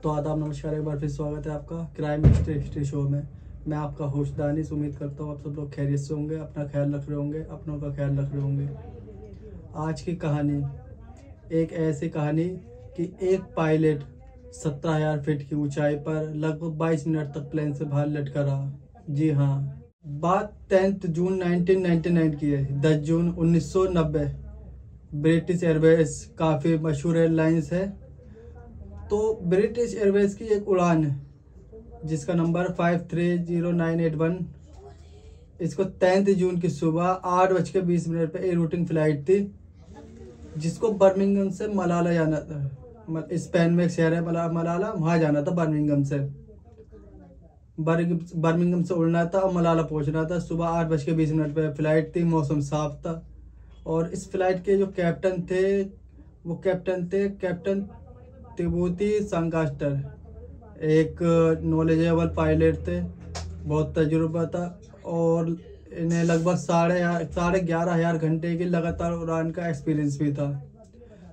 तो आदाब, नमस्कार, एक बार फिर स्वागत है आपका क्राइम हिस्ट्री शो में। मैं आपका होस्ट दानिश। उम्मीद करता हूँ आप सब लोग खैरियत से होंगे, अपना ख्याल रख रहे होंगे, अपनों का ख्याल रख रहे होंगे। आज की कहानी एक ऐसी कहानी कि एक पायलट 17,000 फीट की ऊंचाई पर लगभग 22 मिनट तक प्लेन से बाहर लटका रहा। जी हाँ, बात 10 जून 1999 की है। 10 जून 1990। ब्रिटिश एयरवेज काफ़ी मशहूर एयरलाइंस है। तो ब्रिटिश एयरवेज की एक उड़ान जिसका नंबर 530981, इसको 10 जून की सुबह 8:20 पर एक रूटिंग फ्लाइट थी जिसको बर्मिंघम से मलाला जाना था। स्पेन में एक शहर है मलाला, वहाँ जाना था। बर्मिंघम से उड़ना था और मलाला पहुँचना था। सुबह 8:20 पर फ्लाइट थी। मौसम साफ था और इस फ्लाइट के जो कैप्टन थे वो कैप्टन तिमोथी सांगास्टर। एक नॉलेजेबल पायलट थे, बहुत तजुर्बा था और इन्हें लगभग 11,500 घंटे की लगातार उड़ान का एक्सपीरियंस भी था।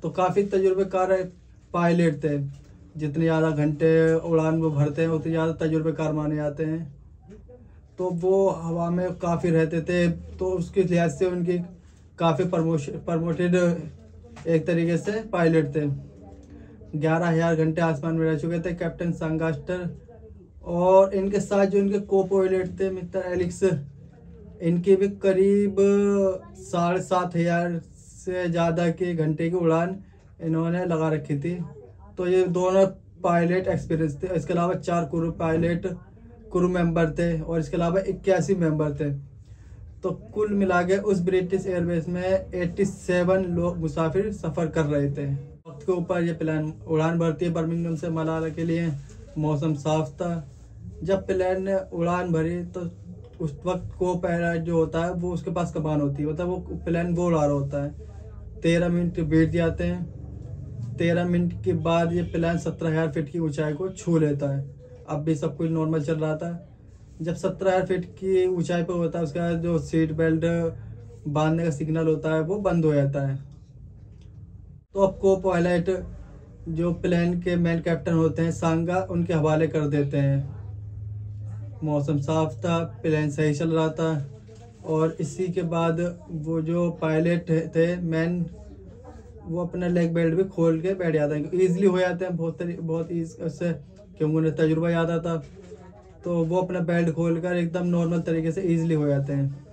तो काफ़ी तजुर्बेकार पायलट थे। जितने ज़्यादा घंटे उड़ान वो भरते हैं उतने ज़्यादा तजुर्बेकार माने जाते हैं। तो वो हवा में काफ़ी रहते थे, तो उसके लिहाज से उनकी काफ़ी प्रमोटेड एक तरीके से पायलट थे। 11,000 घंटे आसमान में रह चुके थे कैप्टन सांगास्टर। और इनके साथ जो इनके को पायलट थे मिस्टर एलिक्स, इनकी भी करीब 7,500 से ज़्यादा के घंटे की उड़ान इन्होंने लगा रखी थी। तो ये दोनों पायलट एक्सपीरियंस थे। इसके अलावा 4 क्रू मेंबर थे और इसके अलावा 81 मेंबर थे। तो कुल मिला के उस ब्रिटिश एयरवेज में 87 लोग मुसाफिर सफ़र कर रहे थे। वक्त के ऊपर ये प्लेन उड़ान भरती है बर्मिंघम से मलाला के लिए। मौसम साफ था। जब प्लेन ने उड़ान भरी तो उस वक्त को पायलट जो होता है वो उसके पास कमान होती है, वो प्लेन वो उड़ा रहा होता है। 13 मिनट बीत जाते हैं। 13 मिनट के बाद ये प्लेन 17,000 फीट की ऊंचाई को छू लेता है। अब भी सब कुछ नॉर्मल चल रहा था। जब 17,000 फीट की ऊंचाई पर होता है उसका जो सीट बेल्ट बांधने का सिग्नल होता है वो बंद हो जाता है। तो अब को पायलट जो प्लेन के मेन कैप्टन होते हैं सांगा, उनके हवाले कर देते हैं। मौसम साफ था, प्लेन सही चल रहा था और इसी के बाद वो जो पायलट थे मेन, वो अपना लेग बेल्ट भी खोल के बैठ जाते हैं। ईजिली हो जाते हैं बहुत इससे, क्योंकि उन्हें तजुर्बा ज़्यादा था। तो वो अपना बेल्ट खोलकर एकदम नॉर्मल तरीके से ईजिली हो जाते हैं।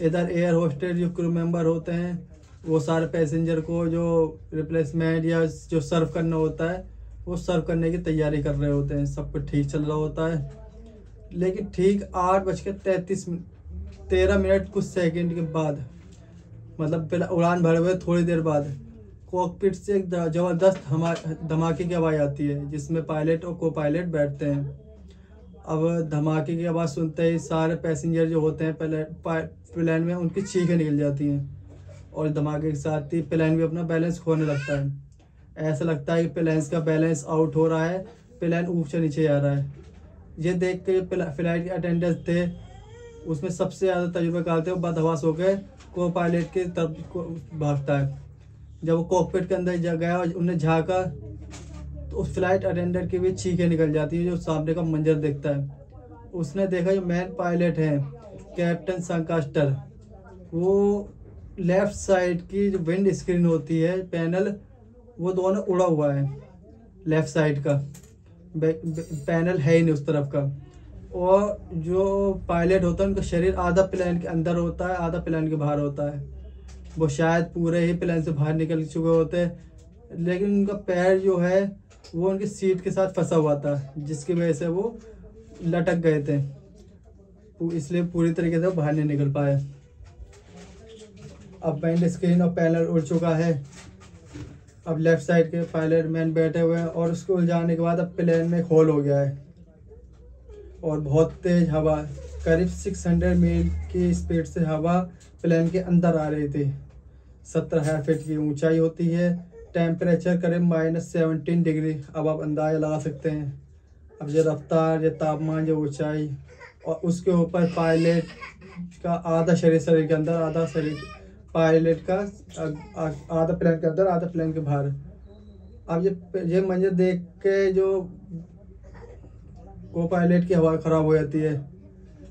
इधर एयर होस्टेस जो क्रू मेंबर होते हैं वो सारे पैसेंजर को जो रिप्लेसमेंट या जो सर्व करना होता है वो सर्व करने की तैयारी कर रहे होते हैं। सब कुछ ठीक चल रहा होता है। लेकिन ठीक 8:13 मिनट कुछ सेकंड के बाद, मतलब पहले उड़ान भरे हुए थोड़ी देर बाद, कॉकपिट से एक ज़बरदस्त धमाके की आवाज़ आती है जिसमें पायलट और को पायलट बैठते हैं। अब धमाके की आवाज़ सुनते ही सारे पैसेंजर जो होते हैं प्लेन में, उनकी चीखें निकल जाती हैं और धमाके के साथ ही प्लेन भी अपना बैलेंस खोने लगता है। ऐसा लगता है कि प्लेन का बैलेंस आउट हो रहा है, प्लेन ऊपर नीचे जा रहा है। ये देख के फ्लाइट के अटेंडेंट थे उसमें सबसे ज़्यादा तजुर्बेकार थे, वो बदहवास होकर को पायलट की तरफ भागता है। जब वो कॉकपिट के अंदर गया और उन्हें झाँका तो उस फ्लाइट अटेंडेंट की भी चीखें निकल जाती है जो सामने का मंजर देखता है। उसने देखा जो मेन पायलट हैं कैप्टन सांगास्टर, वो लेफ्ट साइड की जो विंड स्क्रीन होती है पैनल, वो दोनों उड़ा हुआ है। लेफ्ट साइड का पैनल है ही नहीं उस तरफ का। और जो पायलट होता है उनका शरीर आधा प्लेन के अंदर होता है, आधा प्लेन के बाहर होता है। वो शायद पूरे ही प्लेन से बाहर निकल चुके होते हैं, लेकिन उनका पैर जो है वो उनकी सीट के साथ फंसा हुआ था जिसकी वजह से वो लटक गए थे, इसलिए पूरी तरीके से वो बाहर नहीं निकल पाए। अब विंड स्क्रीन और पैनल उड़ चुका है। अब लेफ्ट साइड के पायलट मैन बैठे हुए हैं और उसको उलझाने के बाद अब प्लेन में एक होल हो गया है और बहुत तेज हवा, करीब 600 मील की स्पीड से हवा प्लेन के अंदर आ रही थी। 17,000 फीट की ऊंचाई होती है। टेम्परेचर करीब -17 डिग्री। अब आप अंदाजा लगा सकते हैं। अब ये रफ्तार, ये तापमान, ये ऊंचाई और उसके ऊपर पायलट का आधा शरीर के अंदर, आधा शरीर पायलट का आधा प्लेन के अंदर, आधा प्लेन के बाहर। अब ये मंजर देख के जो को पायलट की हवा ख़राब हो जाती है।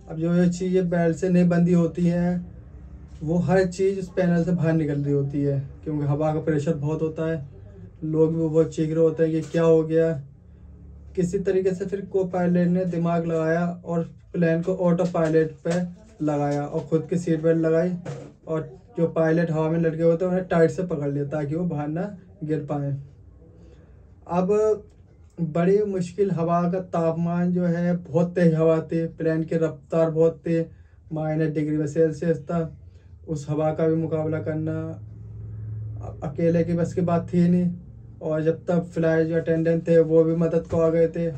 अब जो ये चीज़ें बेल्ट से नहीं बंधी होती हैं, वो हर चीज़ उस पैनल से बाहर निकल रही होती है, क्योंकि हवा का प्रेशर बहुत होता है। लोग भी बहुत चीख रहे होते हैं कि क्या हो गया। किसी तरीके से फिर को पायलट ने दिमाग लगाया और प्लेन को ऑटो पायलट पे लगाया और ख़ुद की सीट बेल्ट लगाई, और जो पायलट हवा में लटके होते हैं उन्हें टाइट से पकड़ लिया ताकि वो बाहर ना गिर पाए। अब बड़ी मुश्किल, हवा का तापमान जो है बहुत तेज हवा थी, प्लेन की रफ्तार बहुत थी, -डिग्री में सेल्सियस था। उस हवा का भी मुकाबला करना अकेले की बस की बात थी नहीं। और जब तक फ्लाइट जो अटेंडेंट थे वो भी मदद को आ गए थे,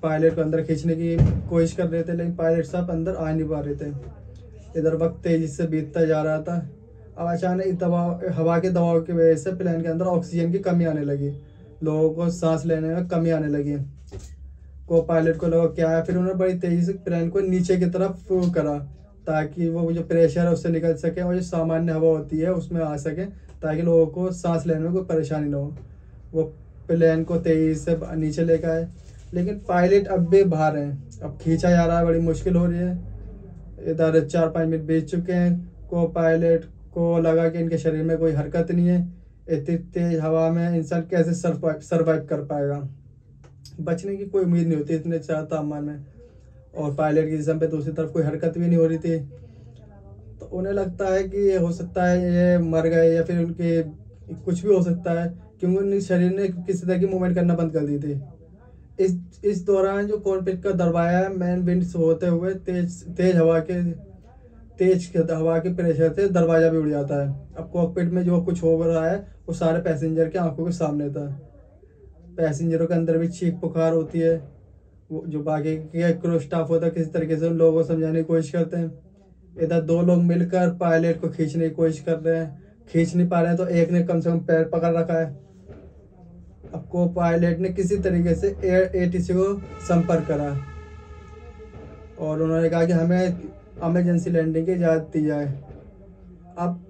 पायलट को अंदर खींचने की कोशिश कर रहे थे, लेकिन पायलट साहब अंदर आ नहीं पा रहे थे। इधर वक्त तेजी से बीतता जा रहा था। अब अचानक दबाव, हवा के दबाव की वजह से प्लेन के अंदर ऑक्सीजन की कमी आने लगी, लोगों को सांस लेने में कमी आने लगी। को पायलट को लगा क्या है, फिर उन्होंने बड़ी तेजी से प्लेन को नीचे की तरफ करा ताकि वो जो प्रेशर है उससे निकल सके और जो सामान्य हवा होती है उसमें आ सके, ताकि लोगों को सांस लेने में कोई परेशानी ना हो। वो प्लेन को तेजी से नीचे लेकर आए, लेकिन पायलट अब भी बाहर हैं। अब खींचा जा रहा है, बड़ी मुश्किल हो रही है। इधर 4-5 मिनट बीत चुके हैं। को पायलट को लगा कि इनके शरीर में कोई हरकत नहीं है, इतनी तेज हवा में इंसान कैसे सरवाइव कर पाएगा। बचने की कोई उम्मीद नहीं होती इतने ज़्यादा तापमान में, और पायलट की जिस्म पे दूसरी तरफ कोई हरकत भी नहीं हो रही थी। तो उन्हें लगता है कि ये हो सकता है ये मर गए, या फिर उनके कुछ भी हो सकता है, क्योंकि उनके शरीर ने किसी तरह की मूवमेंट करना बंद कर दी थी। इस दौरान जो कॉकपिट का दरवाजा है, मैन विंड्स होते हुए तेज हवा के प्रेशर से दरवाजा भी उड़ जाता है। अब कॉकपिट में जो कुछ हो रहा है वो सारे पैसेंजर के आंखों के सामने था। पैसेंजरों के अंदर भी चीख पुकार होती है। वो जो बाकी के क्रू स्टाफ होता है किसी तरीके से उन लोगों को समझाने की कोशिश करते हैं। इधर 2 लोग मिलकर पायलट को खींचने की कोशिश कर रहे हैं, खींच नहीं पा रहे हैं, तो एक ने कम से कम पैर पकड़ रखा है। अब को पायलट ने किसी तरीके से एटीसी को संपर्क करा और उन्होंने कहा कि हमें इमरजेंसी लैंडिंग की इजाज़त दी जाए। अब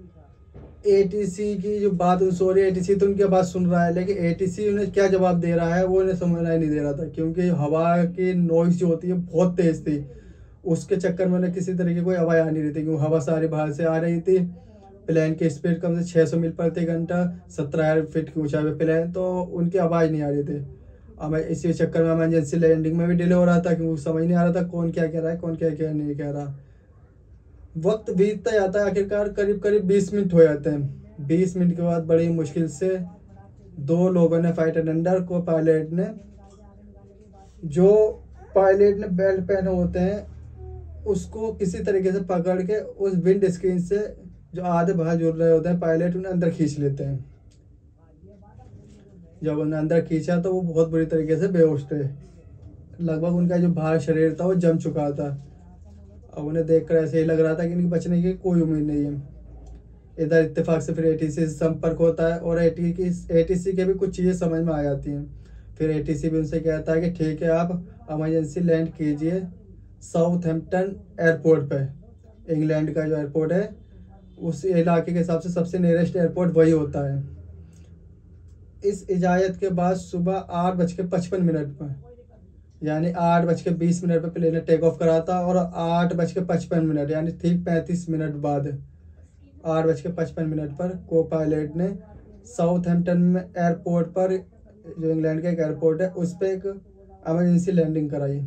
एटीसी की जो बात हो रही है, एटीसी तो उनकी बात सुन रहा है, लेकिन एटीसी उन्हें क्या जवाब दे रहा है वो उन्हें समझना नहीं दे रहा था, क्योंकि हवा की नॉइज़ जो होती है बहुत तेज़ थी। उसके चक्कर में उन्हें किसी तरीके की कोई आवाज़ आ नहीं रही थी, क्योंकि हवा सारी बाहर से आ रही थी। प्लेन की स्पीड कम से 600 मील प्रति घंटा, 17,000 फीट की ऊंचाई पे प्लेन, तो उनकी आवाज़ नहीं आ रही थी। अब इसी चक्कर में इमरजेंसी लैंडिंग में भी डिले हो रहा था, क्योंकि समझ नहीं आ रहा था कौन क्या कह रहा है, कौन क्या क्या नहीं कह रहा। वक्त बीतता जाता है, आखिरकार करीब करीब 20 मिनट हो जाते हैं। 20 मिनट के बाद बड़ी मुश्किल से 2 लोगों ने, फाइट अटेंडेंट को पायलट ने, जो पायलट ने बेल्ट पहने होते हैं उसको किसी तरीके से पकड़ के उस विंड स्क्रीन से जो आधे बाहर जुड़ रहे होते हैं पायलट, उन्हें अंदर खींच लेते हैं। जब उन्हें अंदर खींचा तो वो बहुत बुरी तरीके से बेहोश थे, लगभग उनका जो बाहर शरीर था वो जम चुका था। अब उन्हें देखकर ऐसे ही लग रहा था कि इनकी बचने की कोई उम्मीद नहीं है। इधर इत्तेफाक से फिर एटीसी से संपर्क होता है और एटीसी के भी कुछ चीज़ें समझ में आ जाती हैं। फिर एटीसी भी उनसे कहता है कि ठीक है, आप इमरजेंसी लैंड कीजिए साउथहैम्पटन एयरपोर्ट पे। इंग्लैंड का जो एयरपोर्ट है उस इलाके के हिसाब से सबसे नियरेस्ट एयरपोर्ट वही होता है। इस इजाज़त के बाद सुबह 8:55 पर, यानी 8:20 पर प्लेन ने टेक ऑफ करा था, और 8:55 यानी ठीक 35 मिनट बाद 8:55 पर को पायलट ने साउथहैम्पटन में एयरपोर्ट पर, जो इंग्लैंड का एक एयरपोर्ट है, उस पर एक इमरजेंसी लैंडिंग कराई।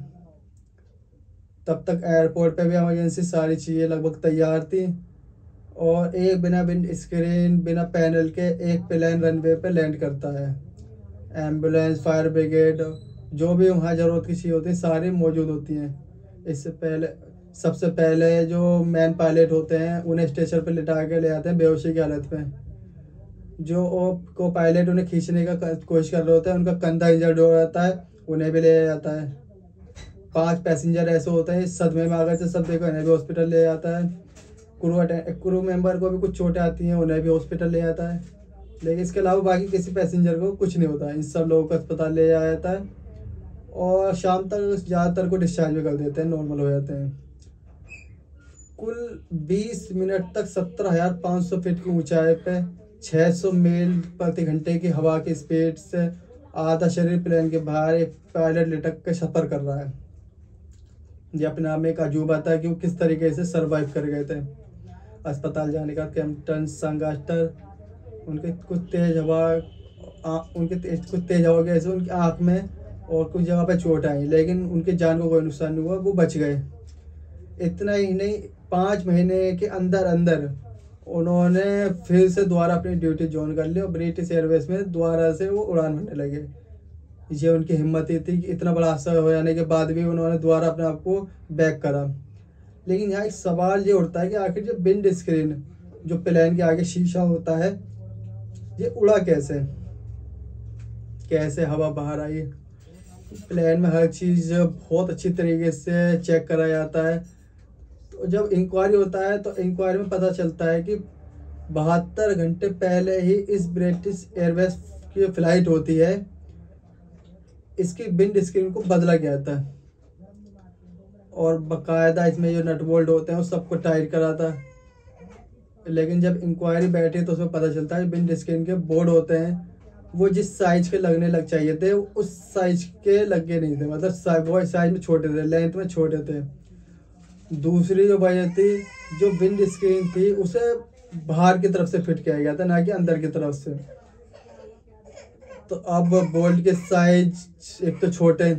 तब तक एयरपोर्ट पे भी इमरजेंसी सारी चीज़ें लगभग तैयार थी, और एक बिना विंड स्क्रीन, बिना पैनल के एक प्लेन रनवे पे लैंड करता है। एम्बुलेंस, फायर ब्रिगेड, जो भी वहाँ ज़रूरत की चीज़ होती है सारी मौजूद होती हैं। इससे पहले, सबसे पहले जो मैन पायलट होते हैं उन्हें स्टेशन पर लिटा के ले आते हैं बेहोशी की हालत में। जो को पायलट उन्हें खींचने का कोशिश कर रहे होते हैं, उनका कंधा इंजर्ड हो जाता है, उन्हें भी ले जाता है। 5 पैसेंजर ऐसे होते हैं इस सदमे में आ गए थे सब, देखो इन्हें भी हॉस्पिटल ले जाता है। क्रू मेंबर को भी कुछ चोटें आती हैं, उन्हें भी हॉस्पिटल ले जाता है। लेकिन इसके अलावा बाकी किसी पैसेंजर को कुछ नहीं होता है। इन सब लोगों को अस्पताल ले जाया जाता है, और शाम तक ज़्यादातर को डिस्चार्ज भी कर देते हैं, नॉर्मल हो जाते हैं। कुल 20 मिनट तक 17,500 फीट की ऊंचाई पे 600 मील प्रति घंटे की हवा की स्पीड से आधा शरीर प्लेन के बाहर एक पायलट लटक के सफ़र कर रहा है। ये अपने आप में एक अजूबा था कि वो किस तरीके से सरवाइव कर गए थे। अस्पताल जाने का कैप्टन सांगास्टर, उनके कुछ तेज हवा कुछ तेज हवा की वजह से उनकी आँख में और कुछ जगह पे चोट आई, लेकिन उनके जान को कोई नुकसान नहीं हुआ, वो बच गए। इतना ही नहीं, 5 महीने के अंदर अंदर उन्होंने फिर से दोबारा अपनी ड्यूटी ज्वाइन कर ली और ब्रिटिश एयरवेज में दोबारा से वो उड़ान भरने लगे। ये उनकी हिम्मत ही थी कि इतना बड़ा हादसा हो जाने के बाद भी उन्होंने दोबारा अपने आप को बैक करा। लेकिन यहाँ एक सवाल ये उठता है कि आखिर जो विंड स्क्रीन, जो प्लेन के आगे शीशा होता है, ये उड़ा कैसे, कैसे हवा बाहर आई। प्लेन में हर चीज़ बहुत अच्छी तरीके से चेक करा जाता है। तो जब इंक्वायरी होता है तो इंक्वायरी में पता चलता है कि 72 घंटे पहले ही इस ब्रिटिश एयरवेज की फ़्लाइट होती है, इसकी विंड स्क्रीन को बदला गया था और बाकायदा इसमें जो नट बोल्ट होते हैं वो सबको टाइट करा था। लेकिन जब इंक्वायरी बैठी तो उसमें पता चलता है विंड स्क्रीन के बोर्ड होते हैं वो जिस साइज के लगने लग चाहिए थे उस साइज के लगे नहीं थे, मतलब वो साइज में छोटे थे, लेंथ में छोटे थे। दूसरी जो वजह थी, जो विंड स्क्रीन थी उसे बाहर की तरफ से फिट किया गया था, ना कि अंदर की तरफ से। तो अब बोल्ट के साइज एक तो छोटे,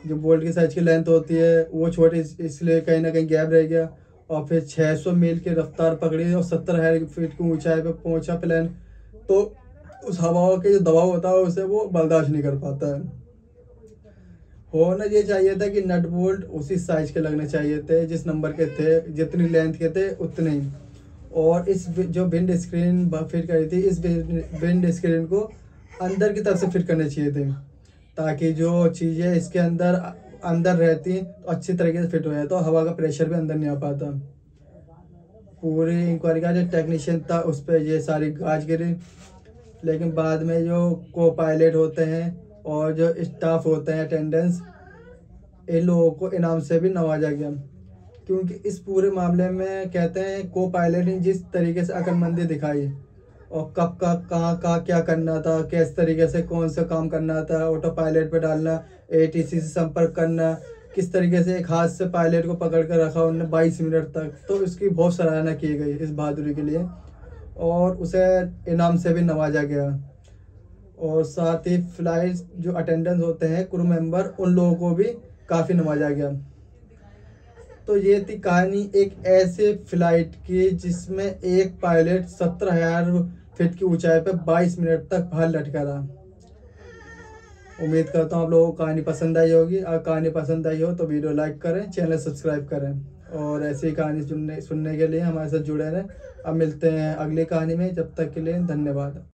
जो बोल्ट के साइज की लेंथ होती है वो छोटी, इसलिए कहीं ना कहीं गैप रह गया। और फिर 600 मील की रफ्तार पकड़ी और 70,000 फीट की ऊंचाई पे पहुंचा प्लेन, तो उस हवाओं के जो दबाव होता है उसे वो बर्दाश्त नहीं कर पाता है। होना ये चाहिए था कि नट बोल्ट उसी साइज के लगने चाहिए थे, जिस नंबर के थे, जितनी लेंथ के थे उतने ही। और इस जो विंड स्क्रीन फिट करी थी, इस विंड स्क्रीन को अंदर की तरफ से फिट करने चाहिए थे, ताकि जो चीज़ें इसके अंदर रहती तो अच्छी तरीके से फिट हो जाए, तो हवा का प्रेशर भी अंदर नहीं आ पाता। पूरी इंक्वायरी का जो टेक्नीशियन था उस पर ये सारी गाज गिरी। लेकिन बाद में जो को पायलट होते हैं और जो स्टाफ होते हैं अटेंडेंस, इन लोगों को इनाम से भी नवाजा गया, क्योंकि इस पूरे मामले में कहते हैं को पायलट ने जिस तरीके से अक्लमंदी दिखाई और कब का कहाँ क्या करना था, किस तरीके से कौन सा काम करना था, ऑटो पायलट पे डालना, एटीसी से संपर्क करना, किस तरीके से एक हाथ से पायलट को पकड़ कर रखा उन्होंने 22 मिनट तक, तो इसकी बहुत सराहना की गई इस बहादुरी के लिए और उसे इनाम से भी नवाजा गया। और साथ ही फ्लाइट जो अटेंडेंस होते हैं, क्रू मेंबर, उन लोगों को भी काफ़ी नवाजा गया। तो ये थी कहानी एक ऐसे फ्लाइट की जिसमें एक पायलट 70,000 फीट की ऊंचाई पर 22 मिनट तक बाहर लटका रहा। उम्मीद करता हूँ आप लोगों को कहानी पसंद आई होगी। अगर कहानी पसंद आई हो तो वीडियो लाइक करें, चैनल सब्सक्राइब करें और ऐसी कहानी सुनने के लिए हमारे साथ जुड़े रहें। अब मिलते हैं अगली कहानी में, जब तक के लिए धन्यवाद।